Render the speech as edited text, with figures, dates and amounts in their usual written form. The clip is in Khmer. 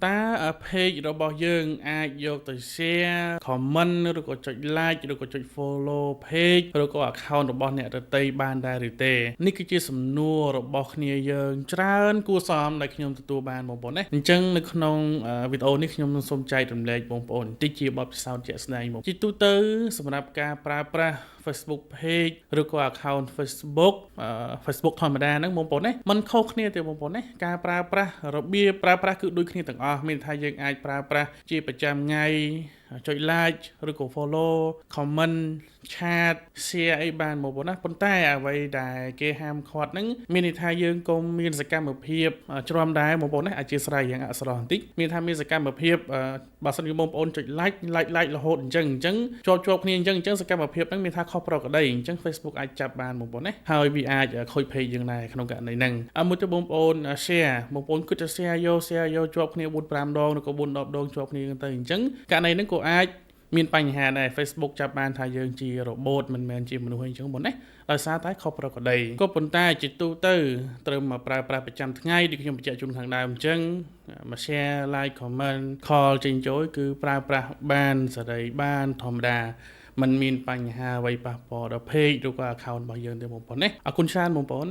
តើเพจរបស់យើងអាចយកទៅ share comment ឬក៏ចុច like ឬក៏ចុច follow page ឬក៏ account របស់អ្នកដទៃបានដែរឬទេនេះគឺជាសំណួររបស់គ្នាយើងច្រើនគួរសមដែលខ្ញុំទទួលបានបងប្អូនណាអញ្ចឹងនៅក្នុងវីដេអូនេះខ្ញុំនឹងសូមចែករំលែកបងប្អូនបន្តិចជាបទពិសោធន៍ជាក់ស្ដែងមកជាទូទៅសម្រាប់ការប្រើប្រាស់ Facebook page ឬក៏ account Facebook ធម្មតាហ្នឹងបងប្អូនណាมันខុសគ្នាទេបងប្អូនណាការប្រើប្រាស់របៀបប្រើប្រាស់គឺដូចគ្នាទាំងអស់មានថាយើងអាចប្រើប្រាស់ជាប្រចាំថ្ងៃចុច like ឬក៏ follow comment chat share អីបានបងប្អូនណាប៉ុន្តែអ្វីដែលគេហាមឃាត់ហ្នឹងមានន័យថាយើងកុំមានសកម្មភាពច្រាំដែរបងប្អូនណាអធិស្ឋានយ៉ាងអក្សរបន្តិចមានថាមានសកម្មភាពបើសិនជាបងប្អូនចុច like រហូតអញ្ចឹងជាប់គ្នាអញ្ចឹងសកម្មភាពហ្នឹងមានថាខុសប្រក្រតីអញ្ចឹង Facebook អាចចាប់បានបងប្អូនណាហើយវាអាចខូច page យើងដែរក្នុងករណីហ្នឹងមួយទៅបងប្អូន share បងប្អូនគិតតែ share យកជាប់គ្នា4 5ដងឬក៏4 10ដងជាប់គ្នាទៅអញ្ចឹងករណីហ្នឹងក៏អាចមានបញ្ហាដែរ Facebook ចាប់បានថាយើងជារបូតមិនមែនជាមនុស្សអីចឹងបងណាដោយសារតែខុសប្រក្រតីក៏ប៉ុន្តែជាទូទៅត្រូវមកប្រើប្រាស់ប្រចាំថ្ងៃដូចខ្ញុំបញ្ជាក់ជូនខាងដើមអញ្ចឹងមក share like comment call ចេញចូលគឺប្រើប្រាស់បានសេរីបានធម្មតាมันមានបញ្ហាអ្វីប៉ះពាល់ដល់ page ឬក៏ account របស់យើងទេបងប្អូនណាអរគុណច្រើនបងប្អូន